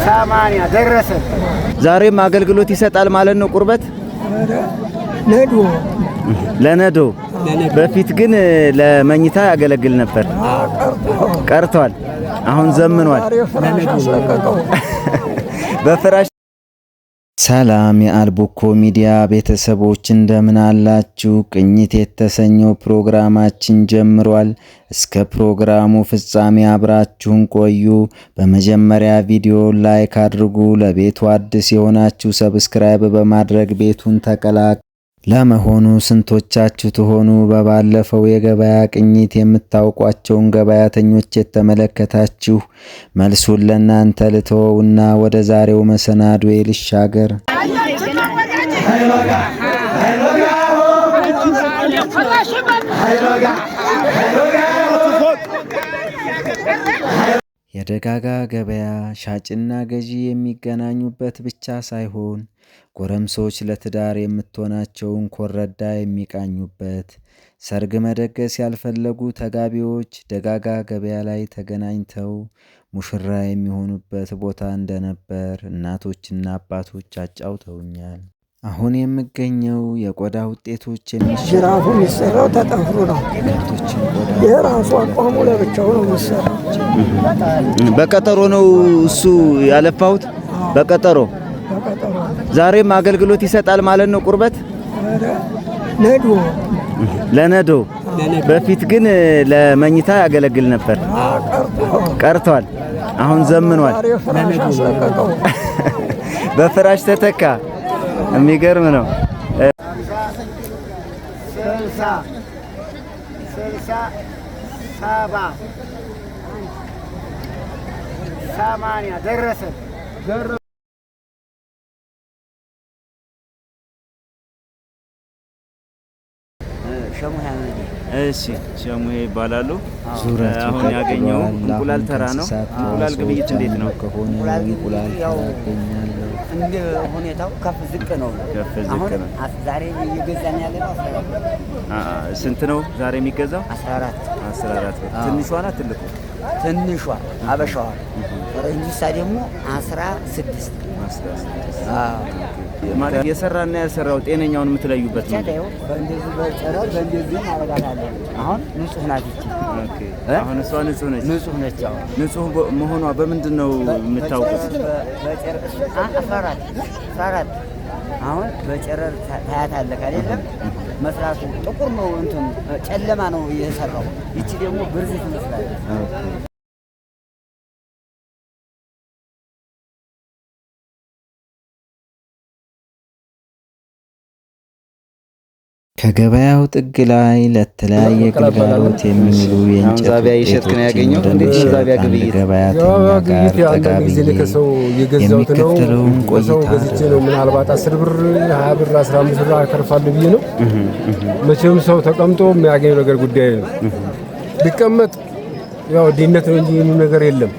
ሰማንያ ደረሰ። ዛሬም አገልግሎት ይሰጣል ማለት ነው። ቁርበት ነዶ ለነዶ በፊት ግን ለመኝታ ያገለግል ነበር። ቀርቷል። አሁን ዘምኗል። በፍራሽ ሰላም የአልቡኮ ሚዲያ ቤተሰቦች እንደምን አላችሁ? ቅኝት የተሰኘው ፕሮግራማችን ጀምሯል። እስከ ፕሮግራሙ ፍጻሜ አብራችሁን ቆዩ። በመጀመሪያ ቪዲዮ ላይክ አድርጉ። ለቤቱ አዲስ የሆናችሁ ሰብስክራይብ በማድረግ ቤቱን ተቀላቀሉ። ለመሆኑ ስንቶቻችሁ ትሆኑ በባለፈው የገበያ ቅኝት የምታውቋቸውን ገበያተኞች የተመለከታችሁ? መልሱን ለእናንተ ልተወውና ወደ ዛሬው መሰናዶ ልሻገር። የደጋጋ ገበያ ሻጭና ገዢ የሚገናኙበት ብቻ ሳይሆን ጎረምሶች ለትዳር የምትሆናቸውን ኮረዳ የሚቃኙበት፣ ሰርግ መደገስ ያልፈለጉ ተጋቢዎች ደጋጋ ገበያ ላይ ተገናኝተው ሙሽራ የሚሆኑበት ቦታ እንደነበር እናቶችና አባቶች አጫውተውኛል። አሁን የምገኘው የቆዳ ውጤቶች ጅራፉ የሚሰራው ተጠፍሮ ነው። የራሱ አቋሙ ለብቻው ነው የሚሰራው። በቀጠሮ ነው እሱ ያለፋሁት። በቀጠሮ ዛሬም አገልግሎት ይሰጣል ማለት ነው። ቁርበት ነዶ ለነዶ በፊት ግን ለመኝታ ያገለግል ነበር። ቀርቷል። አሁን ዘምኗል። በፍራሽ ተተካ። የሚገርም ነው። ሰማንያ ደረሰ። እሺ ሸሙሄ ይባላሉ። አሁን ያገኘው እንቁላል ተራ ነው። እንቁላል ግብይት እንዴት ነው? እንቁላል እንደ ሁኔታው ከፍ ዝቅ ነው። አሁን ዛሬ እየገዛን ያለነው ስንት ነው ዛሬ የሚገዛው? 14 ትንሿ ናት ትልቁ? ትንሿ አበሻዋ ፈረንጅሳ ደግሞ 16 ማለት የሰራና ያልሰራው ጤነኛውን የምትለዩበት ነው። በእንደዚህ በጨረር በእንደዚህ እናረጋታለን። አሁን ንጹህ ናት እቺ። አሁን እሷ ንጹህ ነች። ንጹህ መሆኗ በምንድን ነው የምታውቁት? በጨረር 14 አሁን በጨረር ታያታለህ አይደለም? መስራቱ ጥቁር ነው፣ እንትን ጨለማ ነው የሰራው። ይቺ ደግሞ ብርዝት ትመስላለች። ከገበያው ጥግ ላይ ለተለያየ ግልጋሎት የሚውሉ የእንጨት ውጤቶችን ወደሚሸጥ አንድ ገበያተኛ ጋር ጠጋ ብዬ የሚከተለውን ቆይታ ነው። ምናልባት 10 ብር 20 ብር 15 ብር አከርፋለሁ ብዬ ነው። መቼም ሰው ተቀምጦ የሚያገኘው ነገር ጉዳይ ነው። ቢቀመጥ ያው ድህነት ነው እንጂ ምንም ነገር የለም።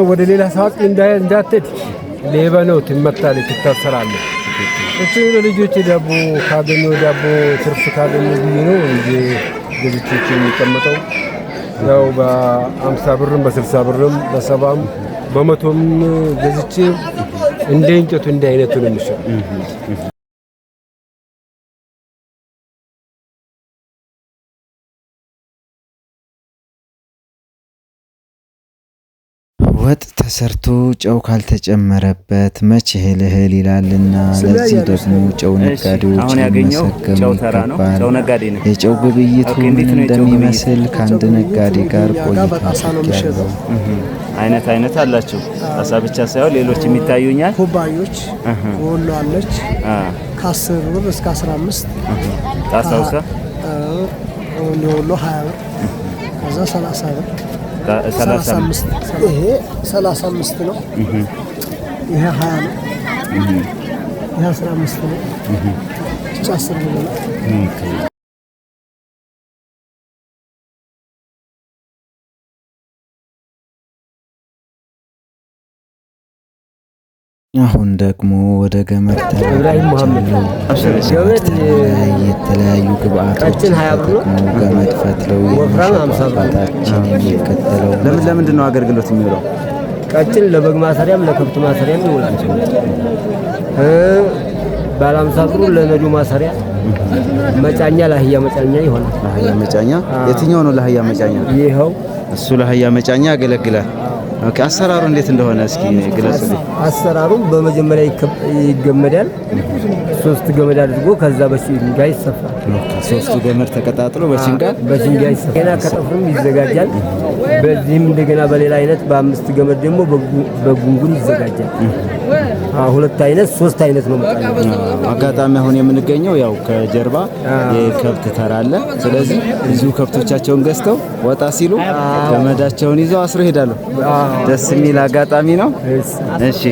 ወደ ሌላ ሰዓት እንዳትሄድ ሌባ ነው፣ ትመታለህ፣ ትታሰራለህ። እቺ ለልጆች ዳቦ ካገኘው ዳቦ ትርፍ ካገኘው ብዬ ነው እንጂ ገዝቼ የሚቀመጠው ያው በ50 ብርም በ60 ብርም በ70ም በ100ም ገዝቼ እንደ እንጨቱ እንደ አይነቱ ነው የሚሸጠው። ወጥ ተሰርቶ ጨው ካልተጨመረበት መቼ እህል ይላልና፣ ለዚህ ደግሞ ጨው ነጋዴዎች ሊመሰገኑ ይገባል። የጨው ግብይቱ ምን እንደሚመስል ከአንድ ነጋዴ ጋር ቆይታ አድርጌያለሁ። አይነት አላቸው። አሳ ብቻ ሳይሆን ሌሎች የሚታዩኛል። ኩባዮች ወሎ አለች ከ10 ብር እስከ 15 ታሳውሳ ወሎ 20 ብር ከዛ 30 ብር 35 ይሄ 35 ነው። ይሄ 20 ነው። ይሄ 15 ነው። እቺ 10 ብር ነው። አሁን ደግሞ ወደ ገመድ ኢብራሂም መሐመድ የተለያዩ ግብአቶችን ተጠቅመው ገመድ ፈትለው የሚሸጡበታችን የሚከተለው ለምንድን ነው አገልግሎት የሚውለው? ቀጭን ለበግ ማሰሪያም ለከብት ማሰሪያም ይውላል። ባለ 50 ብሩ ለነዱ ማሰሪያ፣ መጫኛ ለአህያ መጫኛ ይሆናል። ለአህያ መጫኛ የትኛው ነው? ለአህያ መጫኛ ይኸው እሱ ለአህያ መጫኛ ያገለግላል። ኦኬ፣ አሰራሩ እንዴት እንደሆነ እስኪ ግለጹልኝ። አሰራሩ በመጀመሪያ ይገመዳል። 3 ገመድ አድርጎ ከዛ በሽንጋይ ይሰፋል። ሶስቱ ገመድ ተቀጣጥሎ በሽንጋይ ይሰፋል። ገና ከጠፍርም ይዘጋጃል። በዚህም እንደገና በሌላ አይነት በ5 ገመድ ደግሞ በጉንጉን ይዘጋጃል። 2 አይነት 3 አይነት ነው መጣው። አጋጣሚ አሁን የምንገኘው ያው ከጀርባ የከብት ተራ አለ። ስለዚህ እዚሁ ከብቶቻቸውን ገዝተው ወጣ ሲሉ ገመዳቸውን ይዘው አስረው ይሄዳሉ። ደስ የሚል አጋጣሚ ነው። እሺ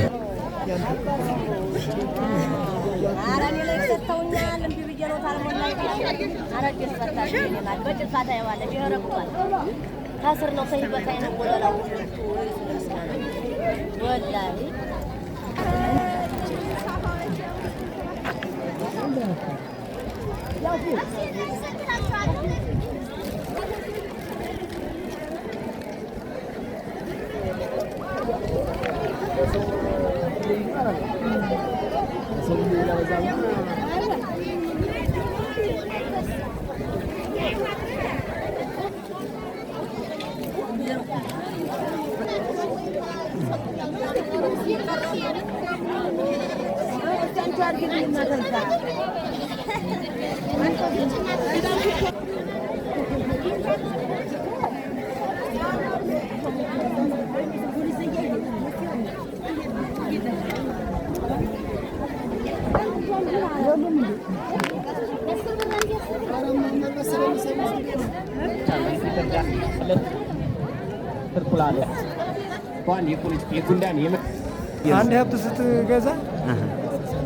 አንድ ሀብት ስትገዛ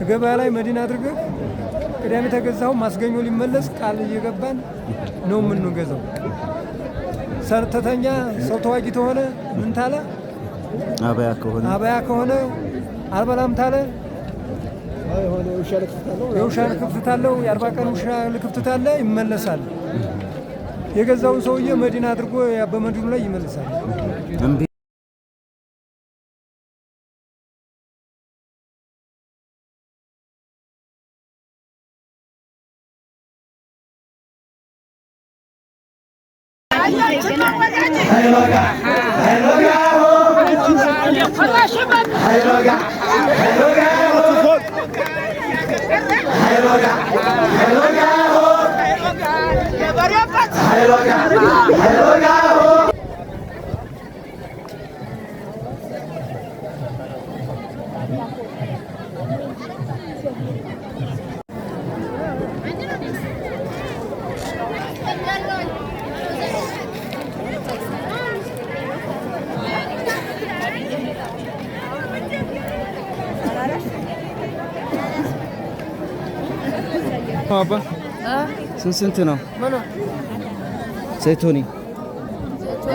ገበያ ላይ መዲና አድርገህ ቅዳሜ ተገዛው ማስገኞ ሊመለስ ቃል እየገባን ነው የምንገዛው። ሰርተተኛ ሰው ተዋጊ ተሆነ ምን ታለ አባያ ከሆነ አልበላም ታለ የውሻ ልክፍት ታለው የ40 ቀን ውሻ ልክፍት ታለ ይመለሳል። የገዛውን ሰውዬ መዲና አድርጎ በመዲኑ ላይ ይመለሳል። አባ ስንት ነው? ዘይቶኒ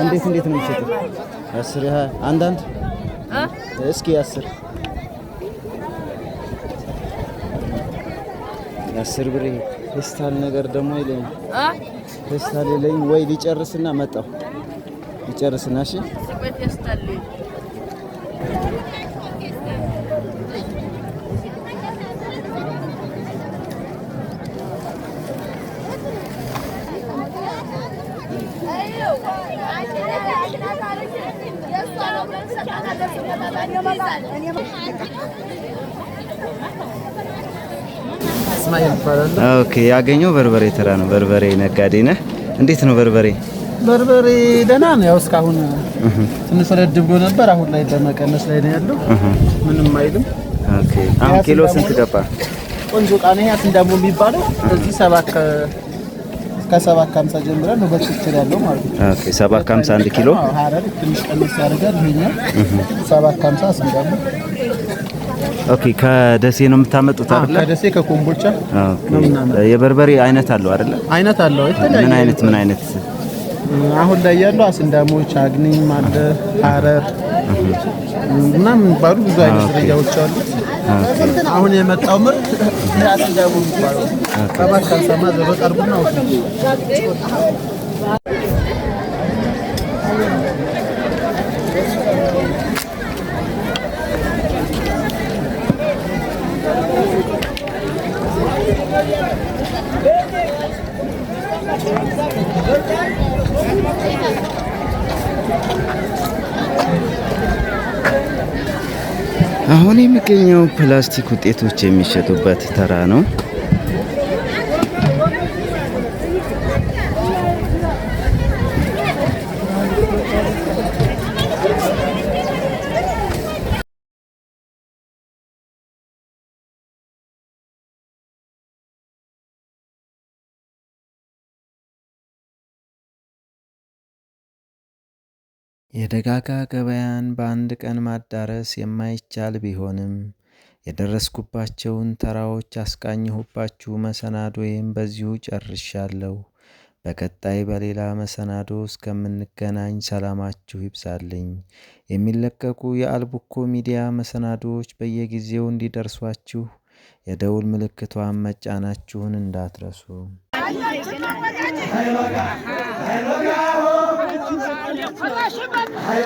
እንዴት ነው የሚሸጠው? 10 አንዳንድ እስኪ 10 ብር ፌስታል ነገር ደግሞ ይለኝ ፌስታል ይለኝ ወይ ሊጨርስና መጣው ሊጨርስና እሺ ኦኬ፣ ያገኘው በርበሬ ተራ ነው። በርበሬ ነጋዴ ነህ? እንዴት ነው በርበሬ? በርበሬ ደህና ነው። ያው እስካሁን ትንሽ ወለድ ብሎ ነበር። አሁን ላይ በመቀነስ ላይ ነው ያለው። ምንም አይልም። ኦኬ፣ አሁን ኪሎ ስንት ገባ? ቆንጆ ዕቃ ነው። ያስ እንደሞ የሚባለው እዚህ 7 ከ7.50 ጀምረን ነው በትክክል ያለው ማለት ነው። ኦኬ፣ 7.50 1 ኪሎ። ሀረር ትንሽ ቀንስ ያደርጋል። ይሄኛው 7.50 አስንዳሙ። ኦኬ፣ ከደሴ ነው የምታመጡት አይደል? ከደሴ ከኮምቦልቻ ነው። የበርበሬ አይነት አለው አይደል? አይነት አለው። ምን አይነት አሁን ላይ ያለው አስንዳሞች፣ አግኒም አለ፣ ሀረር ምናምን ባሉ ብዙ አይነት ዝርያዎች አሉ። አሁን የመጣው ምርት አስንዳሞ የሚባለው ሰባት ካልሰማ ዘበቀርቡ ነው። አሁን የሚገኘው ፕላስቲክ ውጤቶች የሚሸጡበት ተራ ነው። የደጋጋ ገበያን በአንድ ቀን ማዳረስ የማይቻል ቢሆንም የደረስኩባቸውን ተራዎች አስቃኘሁባችሁ መሰናዶዬም በዚሁ ጨርሻለሁ። በቀጣይ በሌላ መሰናዶ እስከምንገናኝ ሰላማችሁ ይብዛልኝ። የሚለቀቁ የአልቡኮ ሚዲያ መሰናዶዎች በየጊዜው እንዲደርሷችሁ የደውል ምልክቷን መጫናችሁን እንዳትረሱ። Hey,